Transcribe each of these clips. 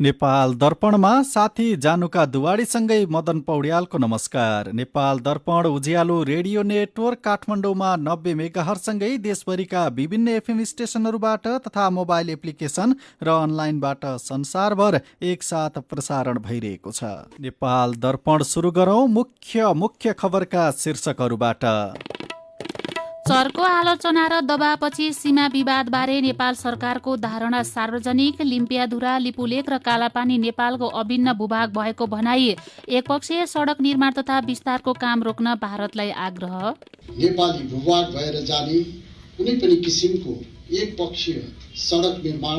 नेपाल दर्पणमा साथी जानुका दुवाडीसँगै मदन पौड्यालको नमस्कार। नेपाल दर्पण उज्यालो रेडियो नेटवर्क काठमाडौँमा 90 मेगाहर्जसँगै देशभरिका विभिन्न एफएम स्टेशनहरूबाट तथा मोबाइल एप्लिकेसन र अनलाइनबाट संसारभर एकसाथ प्रसारण भइरहेको छ। नेपाल दर्पण सुरु गरौँ मुख्य खबरका शीर्षकहरूबाट। चर्को आलोचना र दबावपछि सीमा विवादबारे नेपाल सरकारको धारणा सार्वजनिक। लिम्पियाधुरा, लिपुलेक र कालापानी नेपालको अभिन्न भूभाग भएको भनाई। एकपक्षीय सडक निर्माण तथा विस्तारको काम रोक्न भारतलाई आग्रह। नेपाली भूभाग भएर जाने कुनै पनि किसिमको एकपक्षीय सडक निर्माण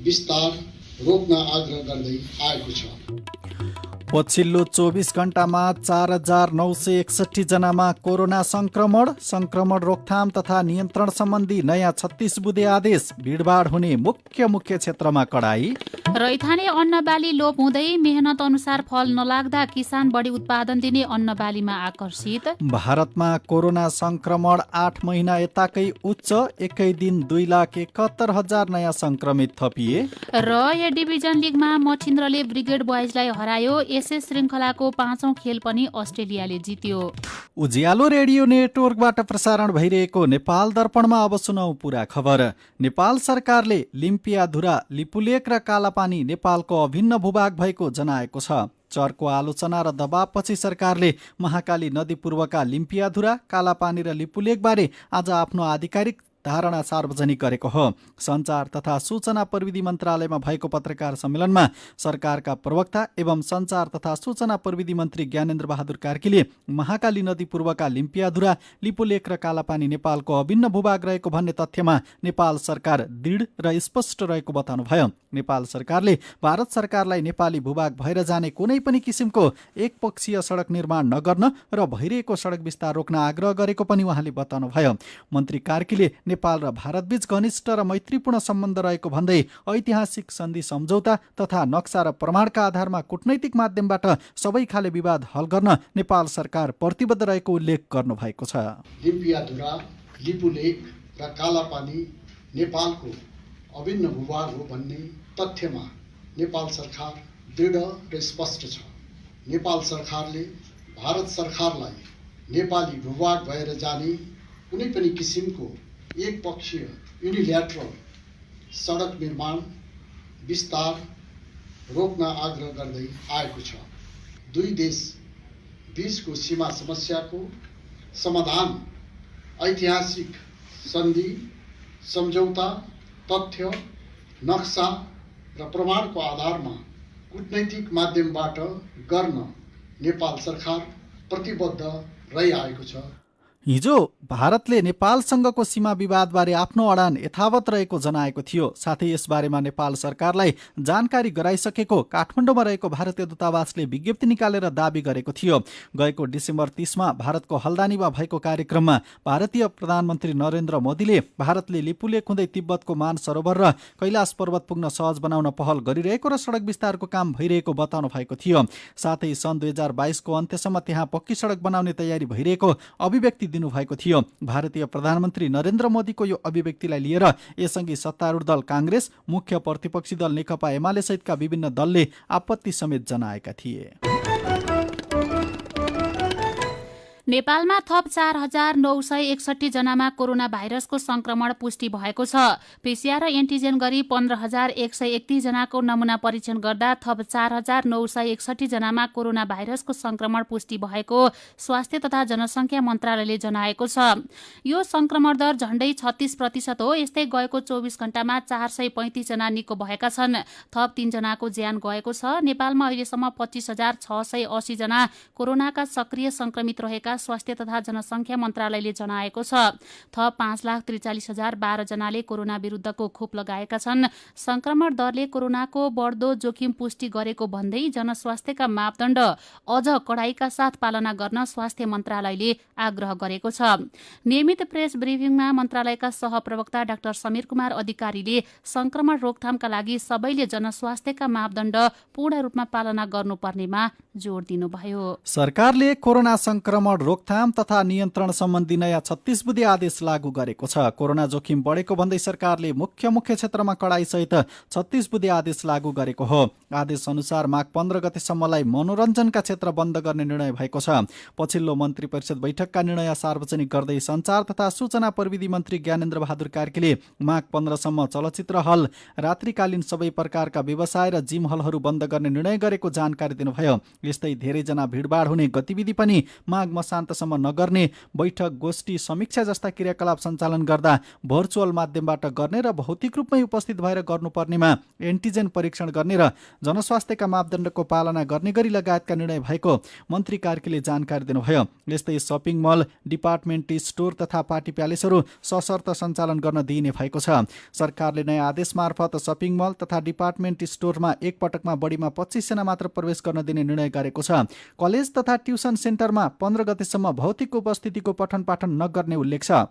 विस्तार रोक्न आग्रह गर्दै आएको छ। पछिल्लो 24 घण्टामा 4,961 जनामा कोरोना संक्रमण रोकथाम तथा नियन्त्रण सम्बन्धी नयाँ 36 बुँदे आदेश। भिडभाड हुने मुख्य क्षेत्रमा कडाई। रैथाने अन्नबाली लोप हुँदै मेहनत अनुसार फल नलाग्दा किसान बढी उत्पादन दिने अन्नबालीमा आकर्षित। भारतमा कोरोना संक्रमण 8 महिना यताकै उच्च। एकै दिन 2,71,000 नयाँ संक्रमित थपिए। र ए डिभिजन लिगमा मछिन्द्रले ब्रिगेड बोइजलाई हरायो। यसै श्रृङ्खलाको 5औं खेल पनि अस्ट्रेलियाले जित्यो। उज्यालो रेडियो नेटवर्कबाट प्रसारण भइरहेको नेपाल दर्पणमा अब सुनौ पूरा खबर। नेपाल सरकारले लिम्पियाधुरा, लिपुलेक र कालापानी नेपालको अभिन्न भूभाग भएको जनाएको छ। चर्को आलोचना र दबावपछि सरकारले महाकाली नदी पूर्वका लिम्पियाधुरा, कालापानी र लिपुलेकबारे आज आफ्नो आधिकारिक धारणा सार्वजनिक गरेको हो। सञ्चार तथा सूचना प्रविधि मन्त्रालयमा भएको पत्रकार सम्मेलनमा सरकारका प्रवक्ता एवं सञ्चार तथा सूचना प्रविधि मन्त्री ज्ञानेन्द्र बहादुर कार्कीले महाकाली नदी पूर्वका लिम्पियाधुरा, लिपुलेक र कालापानी नेपालको अभिन्न भूभाग रहेको भन्ने तथ्यमा नेपाल सरकार दृढ र स्पष्ट रहेको बताउनुभयो। नेपाल सरकारले भारत सरकारलाई नेपाली भूभाग भएर जाने कुनै पनि किसिमको एकपक्षीय सडक निर्माण नगर्न र भइरहेको सडक विस्तार रोक्न आग्रह गरेको पनि उहाँले बताउनुभयो। मन्त्री कार्कीले नेपाल र भारतबीच घनिष्ठ र मैत्रीपूर्ण सम्बन्ध रहेको भन्दै ऐतिहासिक सन्धि सम्झौता तथा नक्सा र प्रमाणका आधारमा कूटनैतिक माध्यमबाट सबै खाले विवाद हल गर्न नेपाल सरकार प्रतिबद्ध रहेको उल्लेख गर्नुभएको छ। लिम्पियाधुरा, लिपुलेक र कालापानी नेपालको अभिन्न भूभाग हो भन्ने तथ्यमा नेपाल सरकार दृढ र स्पष्ट छ। नेपाल सरकारले भारत सरकारलाई नेपाली भूभाग भएर जाने कुनै पनि किसिमको एकपक्षीय युनिल्याटरल सडक निर्माण विस्तार रोक्न आग्रह गर्दै आएको छ। दुई देश बीचको सीमा समस्याको समाधान ऐतिहासिक सन्धि सम्झौता, तथ्य, नक्सा र प्रमाणको आधारमा कूटनैतिक माध्यमबाट गर्न नेपाल सरकार प्रतिबद्ध रहिआएको छ। हिजो भारतले नेपालसँगको सीमा विवादबारे आफ्नो अडान यथावत रहेको जनाएको थियो। साथै यसबारेमा नेपाल सरकारलाई जानकारी गराइसकेको काठमाडौँमा रहेको भारतीय दूतावासले विज्ञप्ति निकालेर दाबी गरेको थियो। गएको डिसेम्बर 30मा भारतको हल्दानीमा भएको कार्यक्रममा भारतीय प्रधानमन्त्री नरेन्द्र मोदीले भारतले लिपुलेक हुँदै तिब्बतको मानसरोवर र कैलाश पर्वत पुग्न सहज बनाउन पहल गरिरहेको र सडक विस्तारको काम भइरहेको बताउनु भएको थियो। साथै सन् 2022को अन्त्यसम्म त्यहाँ पक्की सडक बनाउने तयारी भइरहेको अभिव्यक्ति दिनुभएको थियो। भारतीय प्रधानमन्त्री नरेन्द्र मोदीको यो अभिव्यक्तिलाई लिएर यसअघि सत्तारूढ दल काङ्ग्रेस, मुख्य प्रतिपक्षी दल नेकपा एमाले सहितका विभिन्न दलले आपत्ति समेत जनाएका थिए। नेपालमा थप 4,961 जनामा कोरोना भाइरसको संक्रमण पुष्टि भएको छ। पीसीआर र एन्टिजेन गरी 15,131 जनाको नमुना परीक्षण गर्दा थप 4,961 जनामा कोरोना भाइरसको संक्रमण पुष्टि भएको स्वास्थ्य तथा जनसङ्ख्या मन्त्रालयले जनाएको छ। यो संक्रमण दर झण्डै 36% हो। यस्तै गएको 24 घण्टामा 435 जना निको भएका छन्। थप 3 जनाको ज्यान गएको छ। नेपालमा अहिलेसम्म 25,680 जना कोरोनाका सक्रिय संक्रमित रहेका स्वास्थ्य तथा जनसङ्ख्या मन्त्रालयले जनाएको छ। थप 5,43,012 जनाले कोरोना विरुद्धको खोप लगाएका छन्। संक्रमण दरले कोरोनाको बढ्दो जोखिम पुष्टि गरेको भन्दै जनस्वास्थ्यका मापदण्ड अझ कडाइका साथ पालना गर्न स्वास्थ्य मन्त्रालयले आग्रह गरेको छ। नियमित प्रेस ब्रिफिङमा मन्त्रालयका सहप्रवक्ता डाक्टर समीर कुमार अधिकारीले संक्रमण रोकथामका लागि सबैले जनस्वास्थ्यका मापदण्ड पूर्ण रूपमा पालना गर्नुपर्नेमा जोड दिनुभयो। सरकारले कोरोना संक्रमण रोकथाम तथा नियन्त्रण सम्बन्धी नयाँ 36 बुँदे आदेश लागू गरेको छ। कोरोना जोखिम बढेको भन्दै सरकारले मुख्य क्षेत्रमा कडाइसहित 36 बुँदे आदेश लागू गरेको हो। आदेश अनुसार माघ 15 गतेसम्मलाई मनोरञ्जनका क्षेत्र बन्द गर्ने निर्णय भएको छ। पछिल्लो मन्त्री परिषद बैठकका निर्णय सार्वजनिक गर्दै सञ्चार तथा सूचना प्रविधि मन्त्री ज्ञानेन्द्र बहादुर कार्कीले माघ 15 सम्म चलचित्र हल, रात्रिकालीन सबै प्रकारका व्यवसाय र जिम हलहरू बन्द गर्ने निर्णय गरेको जानकारी दिनुभयो। यस्तै धेरैजना भिडभाड हुने गतिविधि पनि माघ मसान्तसम्म नगर्ने, बैठक, गोष्ठी, समीक्षा जस्ता क्रियाकलाप सञ्चालन गर्दा भर्चुअल माध्यमबाट गर्ने र भौतिक रूपमै उपस्थित भएर गर्नुपर्नेमा एन्टिजेन परीक्षण गर्ने र जनस्वास्थ्यका मापदण्डको पालना गर्ने गरी लगायतका निर्णय भएको मन्त्री कार्कीले जानकारी दिनुभयो। यस्तै सपिङ मल, डिपार्टमेन्ट स्टोर तथा पार्टी प्यालेसहरू सशर्त सञ्चालन गर्न दिइने भएको छ। सरकारले नयाँ आदेश मार्फत सपिङ मल तथा डिपार्टमेन्ट स्टोरमा एक पटकमा बढीमा 25 जना मात्र प्रवेश गर्न दिने निर्णय गरेको छ। कलेज तथा ट्युसन सेन्टरमा 15 गतेसम्म भौतिक उपस्थितिको पठन पाठन नगर्ने उल्लेख छ।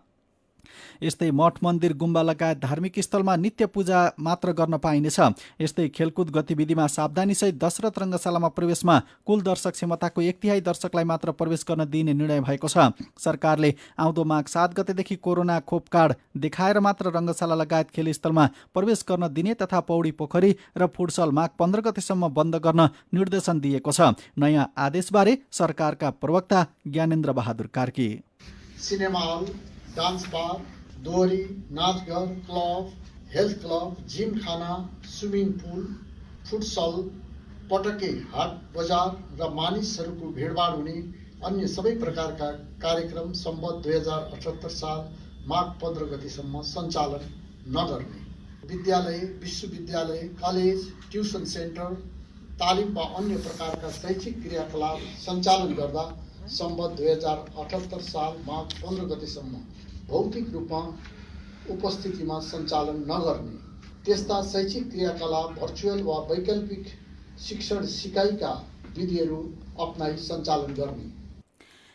यस्तै मठ, मन्दिर, गुम्बा लगायत धार्मिक स्थलमा नित्य पूजा मात्र गर्न पाइनेछ। यस्तै खेलकुद गतिविधिमा सावधानीसहित दशरथ रङ्गशालामा प्रवेशमा कुल दर्शक क्षमताको 1/3 दर्शकलाई मात्र प्रवेश गर्न दिइने निर्णय भएको छ। सरकारले आउँदो माघ 7 गतेदेखि कोरोना खोप कार्ड देखाएर मात्र रङ्गशाला लगायत खेलस्थलमा प्रवेश गर्न दिने तथा पौडी, पोखरी र फुटसल माघ 15 गतेसम्म बन्द गर्न निर्देशन दिएको छ। नयाँ आदेशबारे सरकारका प्रवक्ता Gyanendra Bahadur Karki. Cinema hall, dance bar, दोहोरी, नाचघर, क्लब, हेल्थ क्लब, जिम खाना, स्विमिङ पुल, फुटसल, पटके, हाट बजार र मानिसहरूको भिडभाड हुने अन्य सबै प्रकारका कार्यक्रम सम्बद्ध 2078 साल माघ 15 गतिसम्म सञ्चालन नगर्ने। विद्यालय, विश्वविद्यालय, कलेज, ट्युसन सेन्टर, तालिम वा अन्य प्रकारका शैक्षिक क्रियाकलाप सञ्चालन गर्दा सम्बद्ध 2078 साल माघ 15 गतिसम्म भौतिक रूपमा उपस्थितिमा सञ्चालन नगर्ने। त्यस्ता शैक्षिक क्रियाकलाप भर्चुअल वा वैकल्पिक शिक्षण सिकाइका विधिहरू अपनाई सञ्चालन गर्ने।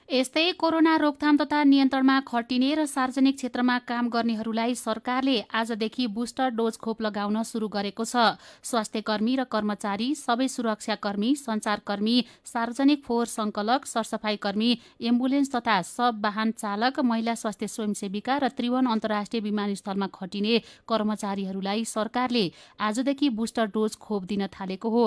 यस्तै कोरोना रोकथाम तथा नियन्त्रणमा खटिने र सार्वजनिक क्षेत्रमा काम गर्नेहरूलाई सरकारले आजदेखि बुस्टर डोज खोप लगाउन सुरु गरेको छ। स्वास्थ्यकर्मी र कर्मचारी, सबै सुरक्षाकर्मी, सञ्चारकर्मी, सार्वजनिक फोहोर संकलक, सरसफाई कर्मी, एम्बुलेन्स तथा सब वाहन चालक, महिला स्वास्थ्य स्वयंसेविका र त्रिभुवन अन्तर्राष्ट्रिय विमानस्थलमा खटिने कर्मचारीहरूलाई सरकारले आजदेखि बुस्टर डोज खोप दिन थालेको हो।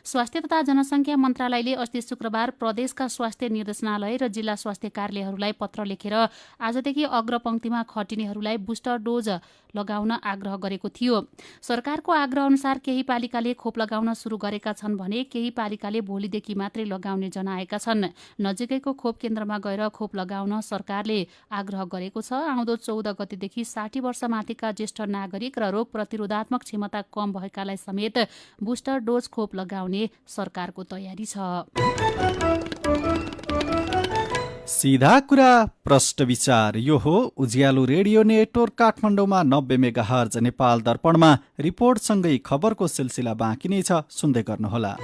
स्वास्थ्य तथा जनसङ्ख्या मन्त्रालयले अस्ति शुक्रबार प्रदेशका स्वास्थ्य निर्देशनालय र जिल्ला स्वास्थ्य कार्यालयहरूलाई पत्र लेखेर आजदेखि अग्रपङ्क्तिमा खटिनेहरूलाई बुस्टर डोज लगाउन आग्रह गरेको थियो। सरकारको आग्रह अनुसार केही पालिकाले खोप लगाउन सुरु गरेका छन् भने केही पालिकाले भोलिदेखि मात्रै लगाउने जनाएका छन्। नजिकैको खोप केन्द्रमा गएर खोप लगाउन सरकारले आग्रह गरेको छ। आउँदो 14 गतेदेखि 60 वर्षमाथिका ज्येष्ठ नागरिक र रोग प्रतिरोधात्मक क्षमता कम भएकालाई समेत बुस्टर डोज खोप लगाउने सरकारको तयारी छ। सीधा कुरा, प्रष्ट विचार। यो हो उज्यालो रेडियो नेटवर्क काठमाडौँमा 90 मेगाहर्ज नेपाल दर्पणमा रिपोर्टसँगै खबरको सिलसिला बाँकी नै छ, सुन्दै गर्नुहोला।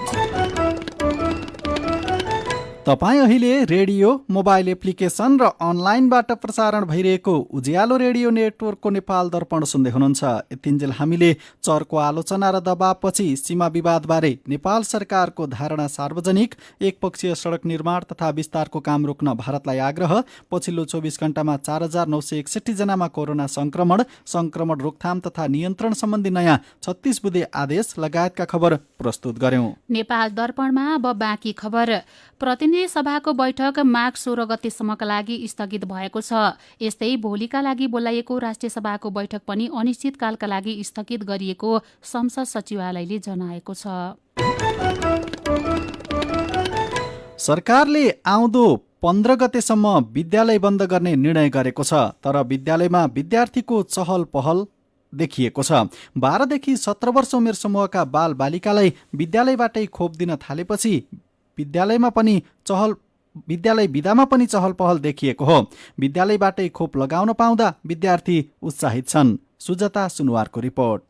तपाईँ अहिले रेडियो, मोबाइल एप्लिकेसन र अनलाइनबाट प्रसारण भइरहेको उज्यालो रेडियो नेटवर्कको नेपाल दर्पण सुन्दै हुनुहुन्छ। यतिन्जेल हामीले चरको आलोचना र दबावपछि सीमा विवादबारे नेपाल सरकारको धारणा सार्वजनिक, एकपक्षीय सडक निर्माण तथा विस्तारको काम रोक्न भारतलाई आग्रह, पछिल्लो 24 घण्टामा 4961 जनामा कोरोना संक्रमण रोकथाम तथा नियन्त्रण सम्बन्धी नयाँ 36 बुँदे आदेश लगायतका खबर प्रस्तुत गर्यौं। नेपाल दर्पणमा अब बाँकी खबर। प्रतिनिधि सभाको बैठक माघ 16 गतेसम्मका लागि स्थगित भएको छ। यस्तै भोलिका लागि बोलाइएको राष्ट्रिय सभाको बैठक पनि अनिश्चितकालका लागि स्थगित गरिएको संसद सचिवालयले जनाएको छ। सरकारले आउँदो 15 गतेसम्म विद्यालय बन्द गर्ने निर्णय गरेको छ। तर विद्यालयमा विद्यार्थीको चहल पहल देखिएको छ। 12 देखि 17 वर्ष उमेर समूहका बाल बालिकालाई विद्यालयबाटै खोप दिन थालेपछि विद्यालय विदामा पनि चहल पहल देखिएको हो। विद्यालयबाटै खोप लगाउन पाउँदा विद्यार्थी उत्साहित छन्। सुजता सुनवारको रिपोर्ट।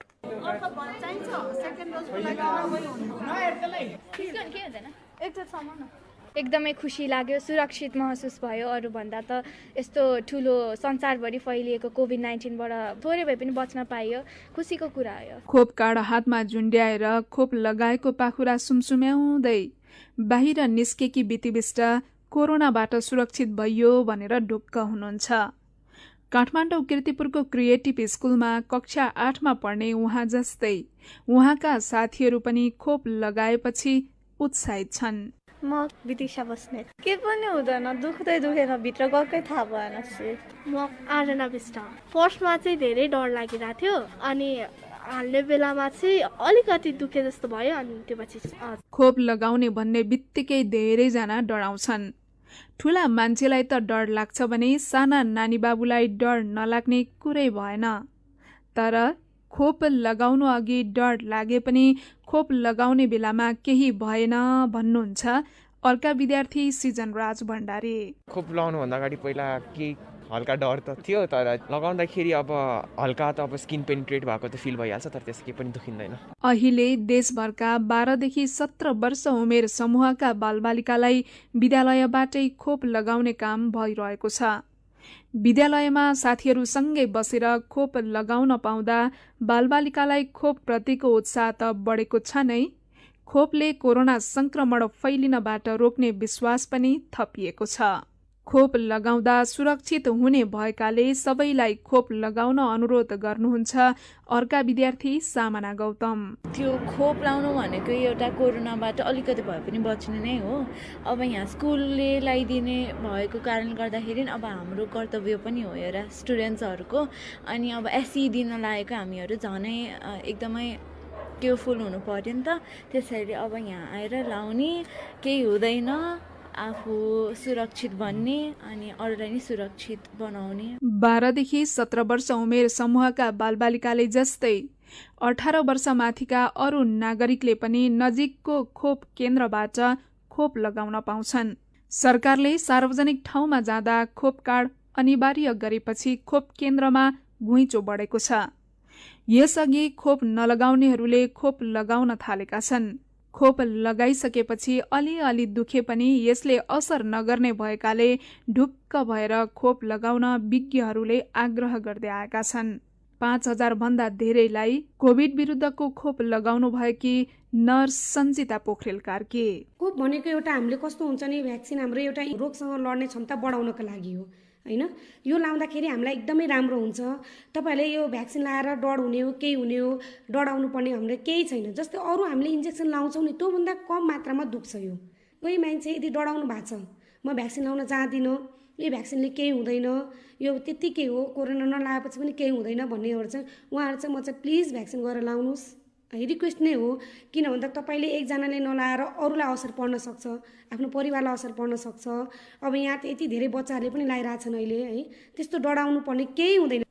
एकदमै खुसी लाग्यो, सुरक्षित महसुस भयो। अरूभन्दा त यस्तो ठुलो संसारभरि फैलिएको कोभिड-19बाट थोरै भए पनि बच्न पाइयो, खुसीको कुरा हो। खोप कार्ड हातमा झुन्ड्याएर खोप लगाएको पाखुरा सुमसुम्याउँदै बाहिर निस्केकी बितिबिष्ट कोरोनाबाट सुरक्षित भइयो भनेर ढुक्क हुनुहुन्छ। काठमाडौँ किर्तिपुरको क्रिएटिभ स्कुलमा कक्षा 8मा पढ्ने उहाँ जस्तै उहाँका साथीहरू पनि खोप लगाएपछि उत्साहित छन्। म विदिशा बस्नेत। के पनि हुँदैन, दुख्दै दुखेन, भित्र गएकै थाहा भएन। म आर्यना बिष्ट। फर्स्टमा चाहिँ धेरै डर लागिरहेको थियो, अनि हाल्ने बेलामा चाहिँ अलिकति दुखे जस्तो भयो, अनि त्यो पछि खोप लगाउने भन्ने बित्तिकै धेरैजना डराउँछन्। ठुला मान्छेलाई त डर लाग्छ भने साना नानी बाबुलाई डर नलाग्ने कुरै भएन। तर खोप लगाउनु अघि डर लागे पनि खोप लगाउने बेलामा केही भएन भन्नुहुन्छ अर्का विद्यार्थी सिजन राज भण्डारी। खोप लगाउनुभन्दा अगाडि पहिला केही हल्का डर त थियो, तर लगाउँदाखेरि अब हल्का त अब स्किन पेनिट्रेट भएको त फिल भइहाल्छ, तर त्यस केही पनि दुखिँदैन। अहिले देशभरका 12 देखि 17 वर्ष उमेर समूहका बालबालिकालाई विद्यालयबाटै खोप लगाउने काम भइरहेको छ। विद्यालयमा साथीहरूसँगै बसेर खोप लगाउन पाउँदा बालबालिकालाई खोप प्रतिको उत्साह त बढेको छ नै, खोपले कोरोना संक्रमण फैलिनबाट रोक्ने विश्वास पनि थपिएको छ। खोप लगाउँदा सुरक्षित हुने भएकाले सबैलाई खोप लगाउन अनुरोध गर्नुहुन्छ अर्का विद्यार्थी सामना गौतम। त्यो खोप लाउनु भनेको एउटा कोरोनाबाट अलिकति भए पनि बच्ने नै हो। अब यहाँ स्कुलले लगाइदिने भएको कारणले गर्दाखेरि अब हाम्रो कर्तव्य पनि हो एउटा स्टुडेन्ट्सहरूको। अनि अब एसई दिन लागेको हामीहरू झनै एकदमै केयरफुल हुनु पर्यो नि त। त्यसैले अब यहाँ आएर लाउने, केही हुँदैन, आफू सुरक्षित बन्ने अनि अरूलाई नि सुरक्षित बनाउने। 12 देखि 17 वर्ष उमेर समूहका बालबालिकाले जस्तै 18 वर्ष माथिका अरू नागरिकले पनि नजिकको खोप केन्द्रबाट खोप लगाउन पाउँछन्। सरकारले सार्वजनिक ठाउँमा जाँदा खोप कार्ड अनिवार्य गरेपछि खोप केन्द्रमा घुइँचो बढेको छ। यसअघि खोप नलगाउनेहरूले खोप लगाउन थालेका छन्। खोप लगाइसकेपछि अलिअलि दुखे पनि यसले असर नगर्ने भएकाले ढुक्क भएर खोप लगाउन विज्ञहरूले आग्रह गर्दै आएका छन्। 5000 भन्दा धेरैलाई कोभिड विरुद्धको खोप लगाउनु भएकी नर्स सञ्जिता पोखरेल कार्की। खोप भनेको एउटा हामीले कस्तो हुन्छ नि, भ्याक्सिन हाम्रो एउटा रोगसँग लड्ने क्षमता बढाउनको लागि हो हैन। यो लाउँदाखेरि हामीलाई एकदमै राम्रो हुन्छ। तपाईहरुले यो भ्याक्सिन लाएर डर हुने हो, केही हुने हो, डराउनु पर्ने हाम्रो केही छैन। जस्तै अरू हामीले इन्जेक्सन लाउँछौँ नि, त्यो भन्दा कम मात्रामा दुख्छ। यो कोही मान्छे यदि डराउनु भएको छ, म भ्याक्सिन लाउन जाँदिनँ, यो भ्याक्सिनले केही हुँदैन, यो त्यतिकै हो, कोरोना नलाएपछि पनि केही हुँदैन भन्नेहरू चाहिँ उहाँहरू चाहिँ म चाहिँ प्लिज भ्याक्सिन गरेर लाउनुस् रिक्वेस्ट नै हो। किन भन्दा तपाईले एकजनाले नलाएर अरूलाई असर पर्न सक्छ, आफ्नो परिवारलाई असर पर्न सक्छ। अब यहाँ त यति धेरै बच्चाहरूले पनि लाइरहेछन् अहिले है, त्यस्तो डराउनु पर्ने केही हुँदैन।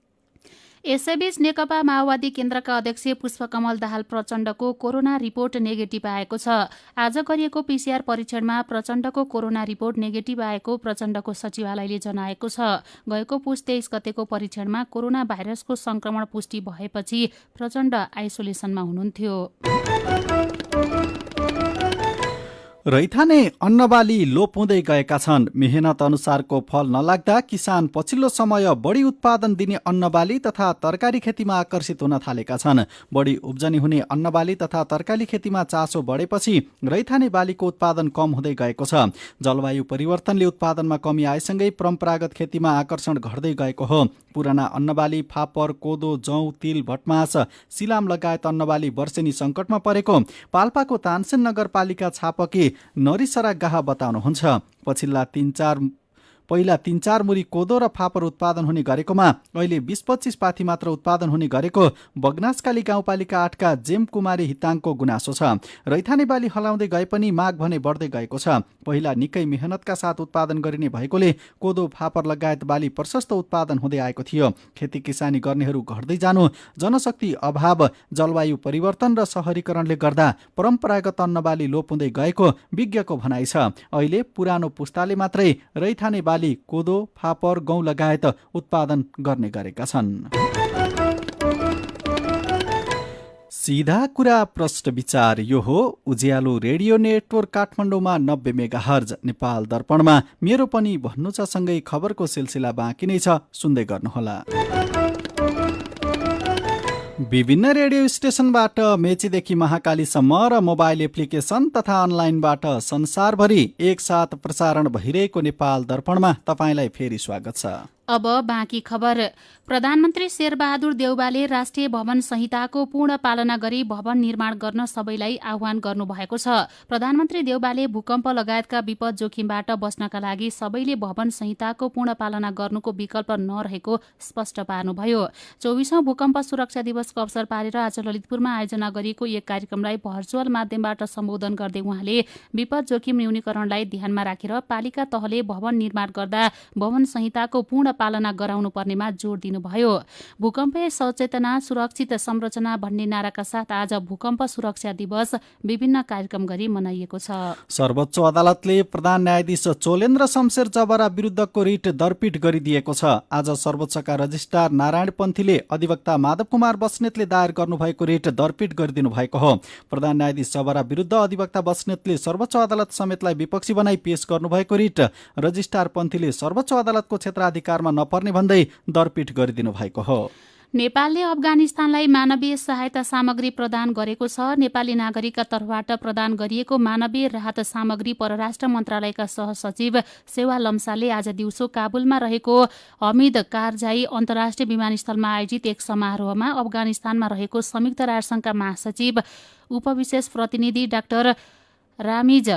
यसैबीच नेकपा माओवादी केन्द्रका अध्यक्ष पुष्पकमल दाहाल प्रचण्डको कोरोना रिपोर्ट नेगेटिभ आएको छ। आज गरिएको पीसीआर परीक्षणमा प्रचण्डको कोरोना रिपोर्ट नेगेटिभ आएको प्रचण्डको सचिवालयले जनाएको छ। गएको पुस 23 गतेको परीक्षणमा कोरोना भाइरसको संक्रमण पुष्टि भएपछि प्रचण्ड आइसोलेसनमा हुनुहुन्थ्यो। रैथाने अन्नबाली लोप हुँदै गएका छन्। मेहनत अनुसारको फल नलाग्दा किसान पछिल्लो समय बढी उत्पादन दिने अन्नबाली तथा तरकारी खेतीमा आकर्षित हुन थालेका छन्। बढी उब्जनी हुने अन्नबाली तथा तरकारी खेतीमा चासो बढेपछि रैथाने बालीको उत्पादन कम हुँदै गएको छ। जलवायु परिवर्तनले उत्पादनमा कमी आएसँगै परम्परागत खेतीमा आकर्षण घट्दै गएको हो। पुराना अन्नबाली फापर, कोदो, जौँ, तिल, भटमास, सिलाम लगायत अन्नबाली वर्षेनी सङ्कटमा परेको पाल्पाको तानसेन नगरपालिका छापकी नरिसरा गाह बताउनुहुन्छ। पहिला 3-4 मुरी कोदो र फापर उत्पादन हुने गरेकोमा अहिले 20-25 पाथी मात्र उत्पादन हुने गरेको बगनासकाली गाउँपालिका 8 का जेम कुमारी हिताङको गुनासो छ। रैथाने बाली हलाउँदै गए पनि माग भने बढ्दै गएको छ। पहिला निकै मेहनतका साथ उत्पादन गरिने भएकोले कोदो, फापर लगायत बाली प्रशस्त उत्पादन हुँदै आएको थियो। खेती किसानी गर्नेहरू घट्दै जानु, जनशक्ति अभाव, जलवायु परिवर्तन र शहरीकरणले गर्दा परम्परागत अन्नबाली लोप हुँदै गएको विज्ञको भनाइ छ। अहिले पुरानो पुस्ताले मात्रै रैथाने बाली, कोदो, फापर, गहुँ लगायत उत्पादन गर्ने गरेका छन्। सीधा कुरा प्रश्न विचार, यो हो उज्यालो रेडियो नेटवर्क काठमाडौँमा 90 मेगाहर्ज, नेपाल दर्पणमा मेरो पनि भन्नु छ सँगै खबरको सिलसिला बाँकी नै छ, सुन्दै गर्नुहोला। विभिन्न रेडियो स्टेशनबाट मेचीदेखि महाकालीसम्म र मोबाइल एप्लिकेसन तथा अनलाइनबाट संसारभरि एकसाथ प्रसारण भइरहेको नेपाल दर्पणमा तपाईँलाई फेरि स्वागत छ। अब बाँकी खबर। प्रधानमन्त्री शेरबहादुर देउवाले राष्ट्रिय भवन संहिताको पूर्ण पालना गरी भवन निर्माण गर्न सबैलाई आह्वान गर्नुभएको छ। प्रधानमन्त्री देउवाले भूकम्प लगायतका विपद जोखिमबाट बस्नका लागि सबैले भवन संहिताको पूर्ण पालना गर्नुको विकल्प नरहेको स्पष्ट पार्नुभयो। 24औं भूकम्प सुरक्षा दिवसको अवसर पारेर आज ललितपुरमा आयोजना गरिएको एक कार्यक्रमलाई भर्चुअल माध्यमबाट सम्बोधन गर्दै उहाँले विपद जोखिम न्यूनीकरणलाई ध्यानमा राखेर पालिका तहले भवन निर्माण गर्दा भवन संहिताको पूर्ण पालना गराउनु पर्नेमा जोड़ दिनुभयो। भूकम्पीय सचेतना सुरक्षित संरचना भन्ने नाराका साथ आज भूकम्प सुरक्षा दिवस विभिन्न कार्यक्रम गरी मनाइएको छ। सर्वोच्च अदालतले प्रधान न्यायाधीश चोलेन्द्र शमशेर जबरा विरुद्धको रिट दरपीट गरिदिएको छ। आज सर्वोच्चका रजिस्ट्रार नारायण पन्थीले अधिवक्ता माधव कुमार बस्नेतले दायर गर्नुभएको रिट दरपीट गरिदिनु भएको हो। प्रधान न्यायाधीश जबरा विरुद्ध अधिवक्ता बस्नेतले सर्वोच्च अदालत समेतलाई विपक्षी बनाई पेश गर्नुभएको रिट रजिस्ट्रार पन्थीले सर्वोच्च अदालतको क्षेत्राधिकारमा नपर्ने भन्दै दरपीट गरिदिनु भएको हो। नेपालले अफगानिस्तानलाई मानवीय सहायता सामग्री प्रदान गरेको छ। नेपाली नागरिकका तर्फबाट प्रदान गरिएको मानवीय राहत सामग्री परराष्ट्र मन्त्रालयका सहसचिव सेवा लम्साले आज दिउँसो काबुलमा रहेको हमिद कारजाई अन्तर्राष्ट्रिय विमानस्थलमा आयोजित एक समारोहमा अफगानिस्तानमा रहेको संयुक्त राष्ट्रसङ्घका महासचिव उपविशेष प्रतिनिधि डाक्टर रामिज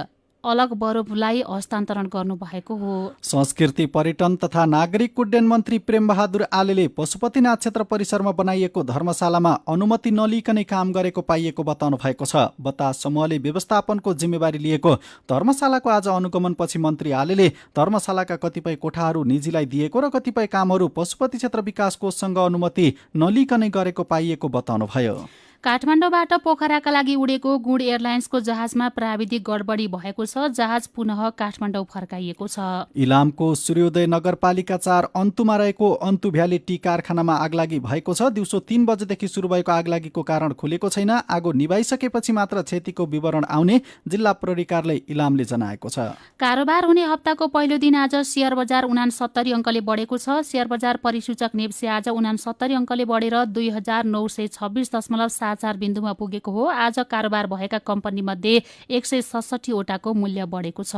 अलकबरोभलाई हस्तान्तरण गर्नुभएको हो। संस्कृति पर्यटन तथा नागरिक उड्डयन मन्त्री प्रेमबहादुर आलेले पशुपतिनाथ क्षेत्र परिसरमा बनाइएको धर्मशालामा अनुमति नलिकनै काम गरेको पाइएको बताउनु भएको छ। बतास समूहले व्यवस्थापनको जिम्मेवारी लिएको धर्मशालाको आज अनुगमनपछि मन्त्री आलेले धर्मशालाका कतिपय कोठाहरू निजीलाई दिएको र कतिपय कामहरू पशुपति क्षेत्र विकास कोषसँग अनुमति नलिकनै गरेको पाइएको बताउनुभयो। काठमाडौँबाट पोखराका लागि उडेको गुड एयरलाइन्सको जहाजमा प्राविधिक गडबडी भएको छ। जहाज पुनः काठमाडौँ फर्काइएको छ। इलामको सूर्योदय नगरपालिका 4 अन्तुमा रहेको अन्तु भ्याली टी कारखानामा आगलागी भएको छ। दिउँसो 3 बजेदेखि सुरु भएको आगलागीको कारण खुलेको छैन। आगो निभाइसकेपछि मात्र क्षतिको विवरण आउने जिल्ला प्रहरी कार्यालय इलामले जनाएको छ। कारोबार हुने हप्ताको पहिलो दिन आज शेयर बजार 69 अङ्कले बढेको छ। शेयर बजार परिसूचक नेप्से आज 69 अङ्कले बढेर 2926.74 बिन्दुमा पुगेको हो। आज कारोबार भएका कम्पनी मध्ये 167 वटाको मूल्य बढेको छ।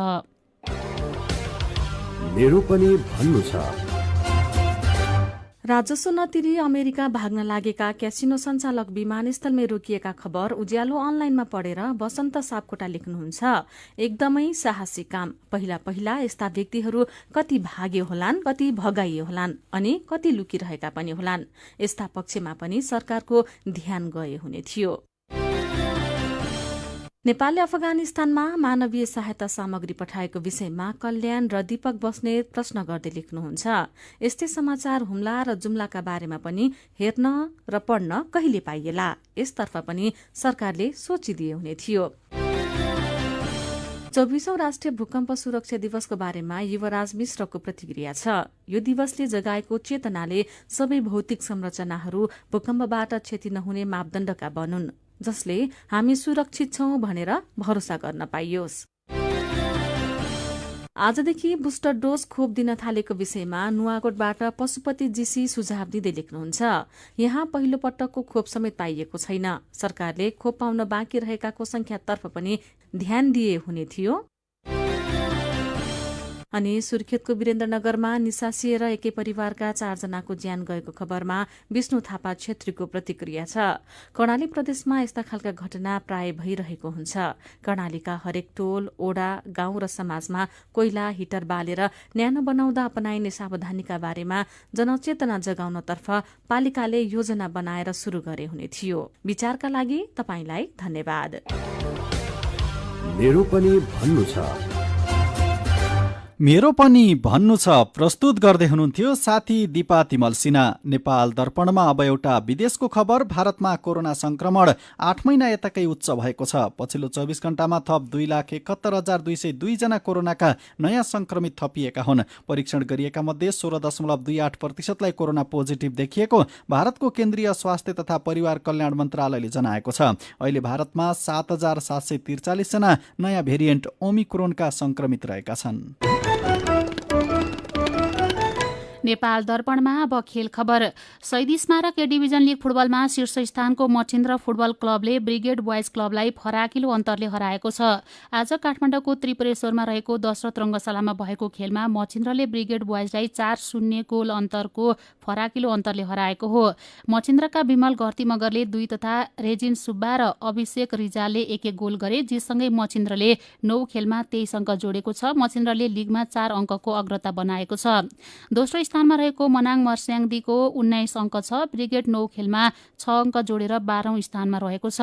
मेरो पनि भन्नु छ। राजस्व नतिरी अमेरिका भाग्न लागेका क्यासिनो सञ्चालक विमानस्थलमै रोकिएका खबर उज्यालो अनलाइनमा पढेर वसन्त सापकोटा लेख्नुहुन्छ। एकदमै साहसी काम। पहिला पहिला यस्ता व्यक्तिहरू कति भागे होलान्, कति भगाइए होलान् अनि कति लुकिरहेका पनि होलान्। यस्ता पक्षमा पनि सरकारको ध्यान गए हुने थियो। नेपालले अफगानिस्तानमा मानवीय सहायता सामग्री पठाएको विषयमा कल्याण र दीपक बस्नेत प्रश्न गर्दै लेख्नुहुन्छ। यस्तै समाचार हुम्ला र जुम्लाका बारेमा पनि हेर्न र पढ्न कहिले पाइएला, यसतर्फ पनि सरकारले सोचिदिए हुने थियो। 24औं राष्ट्रिय भूकम्प सुरक्षा दिवसको बारेमा युवराज मिश्रको प्रतिक्रिया छ। यो दिवसले जगाएको चेतनाले सबै भौतिक संरचनाहरू भूकम्पबाट क्षति नहुने मापदण्डका बनुन्, जसले हामी सुरक्षित छौं भनेर भरोसा गर्न पाइयोस्। आजदेखि बुस्टर डोज खोप दिन थालेको विषयमा नुवाकोटबाट पशुपति जीसी सुझाव दिँदै लेख्नुहुन्छ। यहाँ पहिलो पटकको खोप समेत पाइएको छैन। सरकारले खोप पाउन बाँकी रहेकाको संख्यातर्फ पनि ध्यान दिए हुने थियो। अनि सुर्खेतको वीरेन्द्रनगरमा निसासिएर एकै परिवारका 4 जनाको ज्यान गएको खबरमा विष्णु थापा छेत्रीको प्रतिक्रिया छ। कर्णाली प्रदेशमा यस्ता खालका घटना प्राय भइरहेको हुन्छ। कर्णालीका हरेक टोल, ओडा, गाउँ र समाजमा कोइला हिटर बालेर न्यानो बनाउँदा अपनाइने सावधानीका बारेमा जनचेतना जगाउनतर्फ पालिकाले योजना बनाएर शुरू गरे हुने थियो। विचारका लागि तपाईंलाई धन्यवाद। मेरो पनि भन्नु छ। मेरो पनि भन्नु छ प्रस्तुत गर्दै हुनुहुन्थ्यो साथी दिपा तिमल सिन्हा। नेपाल दर्पणमा अब एउटा विदेशको खबर। भारतमा कोरोना संक्रमण 8 महिना यताकै उच्च भएको छ। पछिल्लो 24 घण्टामा थप 2,71,202 जना कोरोनाका नयाँ संक्रमित थपिएका हुन्। परीक्षण गरिएका मध्ये 16.28% लाई कोरोना पोजिटिभ देखिएको भारतको केन्द्रीय स्वास्थ्य तथा परिवार कल्याण मन्त्रालयले जनाएको छ। अहिले भारतमा 7,743 जना नयाँ भेरिएन्ट ओमिक्रोनका संक्रमित रहेका छन्। नेपाल दर्पणमा अब खेल खबर। शहीद स्मारक ए डिभिजन लिग फुटबलमा शीर्ष स्थानको मछिन्द्र फुटबल क्लबले ब्रिगेड बॉयज क्लबलाई फराकिलो अन्तरले हराएको छ। आज काठमाडौँको त्रिपुरेश्वरमा रहेको दशरथ रङ्गशालामा भएको खेलमा मछिन्द्रले ब्रिगेड बॉयजलाई 4-0 गोल अन्तरको फराकिलो अन्तरले हराएको हो। मछिन्द्रका विमल घरती मगरले 2 तथा रेजिन सुब्बा र अभिषेक रिजालले 1-1 गोल गरे, जिसँगै मछिन्द्रले 9 खेलमा 23 अङ्क जोडेको छ। मछिन्द्रले लिगमा 4 अङ्कको अग्रता बनाएको छ। दोस्रो स्थानमा रहेको मनाङ मर्स्याङदीको 19 अङ्क छ। ब्रिगेड 9 खेलमा 6 अङ्क जोडेर 12औं स्थानमा रहेको छ।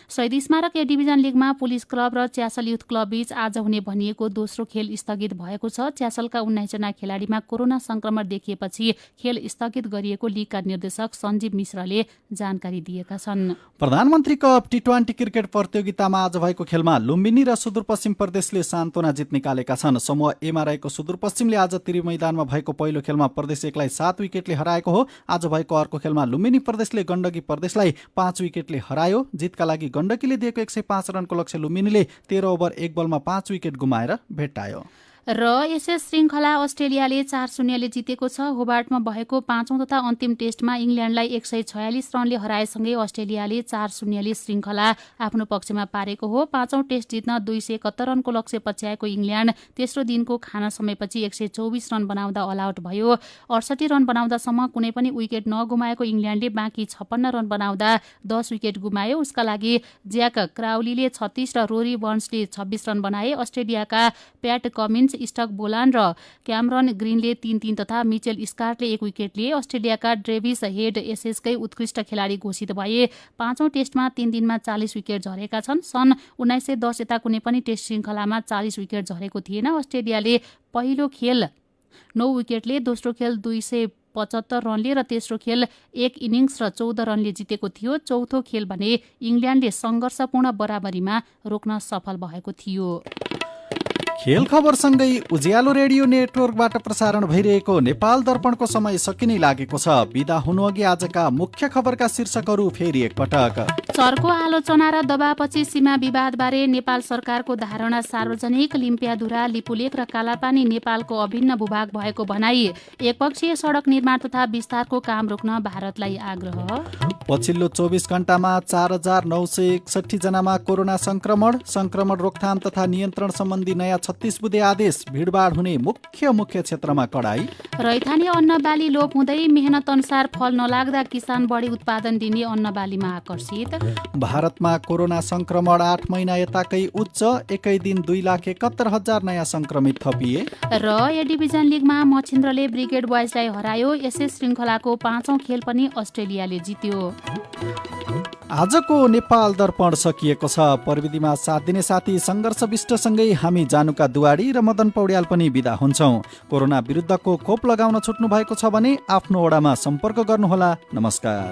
शहीद स्मारक ए डिभिजन लिगमा पुलिस क्लब र च्यासल युथ क्लब बीच आज हुने भनिएको दोस्रो खेल स्थगित भएको छ। च्यासलका 19 जना खेलाडीमा कोरोना संक्रमण देखिएपछि खेल स्थगित गरिएको लिगका निर्देशक सञ्जीव मिश्रले जानकारी दिएका छन्। प्रधानमन्त्री कप टी20 क्रिकेट प्रतियोगितामा आज भएको खेलमा लुम्बिनी र सुदूरपश्चिम प्रदेशले सान्तवना जित निकालेका छन्। समूह एमा रहेको सुदूरपश्चिमले आज तिरी मैदानमा भएको पहिलो खेलमा प्रदेश एकलाई 7 विकेटले हराएको हो। आज भएको अर्को खेलमा लुम्बिनी प्रदेशले गण्डकी प्रदेशलाई 5 विकेटले हरायो। जितका लागि गण्डकीले दिएको 105 रनको लक्ष्य लुम्बिनीले 13 ओभर 1 बलमा 5 विकेट गुमाएर भेट्टायो। र एसएस श्रृङ्खला अस्ट्रेलियाले 4-0ले जितेको छ। होबार्टमा भएको 5औं तथा अन्तिम टेस्टमा इङ्ल्यान्डलाई 146 रनले हराएसँगै अस्ट्रेलियाले 4-0ले श्रृङ्खला आफ्नो पक्षमा पारेको हो। 5औं टेस्ट जित्न 271 रनको लक्ष्य पछ्याएको इङ्ल्यान्ड तेस्रो दिनको खाना समयपछि 124 रन बनाउँदा अल आउट भयो। 68 रन बनाउँदासम्म कुनै पनि विकेट नगुमाएको इङ्ल्यान्डले बाँकी 56 रन बनाउँदा 10 विकेट गुमायो। उसका लागि ज्याक क्राउलीले 36 र रोरी बर्न्सले 26 रन बनाए। अस्ट्रेलियाका प्याट कमिन्स, स्टक बोलान र क्यामरन ग्रिनले 3-3 तथा मिचेल स्कार्टले 1 विकेट लिए। अस्ट्रेलियाका ड्रेभिस हेड एसएसकै उत्कृष्ट खेलाडी घोषित भए। 5औं टेस्टमा 3 दिनमा 40 विकेट झरेका छन्। सन् 1910 यता कुनै पनि टेस्ट श्रृङ्खलामा 40 विकेट झरेको थिएन। अस्ट्रेलियाले पहिलो खेल 9 विकेटले, दोस्रो खेल 275 रनले र तेस्रो खेल 1 इनिङ्स र 14 रनले जितेको थियो। चौथो खेल भने इङ्ल्यान्डले सङ्घर्षपूर्ण बराबरीमा रोक्न सफल भएको थियो। खेल खबरसँगै उज्यालो रेडियो नेटवर्कबाट प्रसारण भइरहेको नेपाल दर्पणको समय सकिनै लागेको छ। बिदा हुनुअघि आजका मुख्य खबरका शीर्षकहरू फेरि एकपटक। चर्को आलोचना र दबावपछि सीमा विवादबारे नेपाल सरकारको धारणा सार्वजनिक। लिम्पियाधुरा, लिपुलेक र कालापानी नेपालको अभिन्न भूभाग भएको भनाई। एकपक्षीय सडक निर्माण तथा विस्तारको काम रोक्न भारतलाई आग्रह। पछिल्लो 24 घण्टामा 4961 जनामा कोरोना संक्रमण रोकथाम तथा नियन्त्रण सम्बन्धी नयाँ 36 बुँदे आदेश। भिडभाड हुने मुख्य क्षेत्रमा कडाई। रैथाने अन्न बाली लोप हुँदै मेहनत अनुसार फल नलाग्दा किसान बढी उत्पादन दिने अन्न बालीमा आकर्षित। भारतमा कोरोना संक्रमण 8 महिना यताकै उच्च। एकै दिन 2,71,000 नयाँ संक्रमित थपिए। र ए डिभिजन लिगमा मछिन्द्रले ब्रिगेड बॉयजलाई हरायो। एसएस श्रृङ्खलाको 5औं खेल पनि अस्ट्रेलियाले जित्यो। आजको नेपाल दर्पण सकिएको छ। प्रविधिमा साथ दिने साथी सङ्घर्ष विष्टसँगै हामी जानुका दुवाडी र मदन पौड्याल पनि बिदा हुन्छौँ। कोरोना विरुद्धको खोप लगाउन छुट्नु भएको छ भने आफ्नो वडामा सम्पर्क गर्नुहोला। नमस्कार।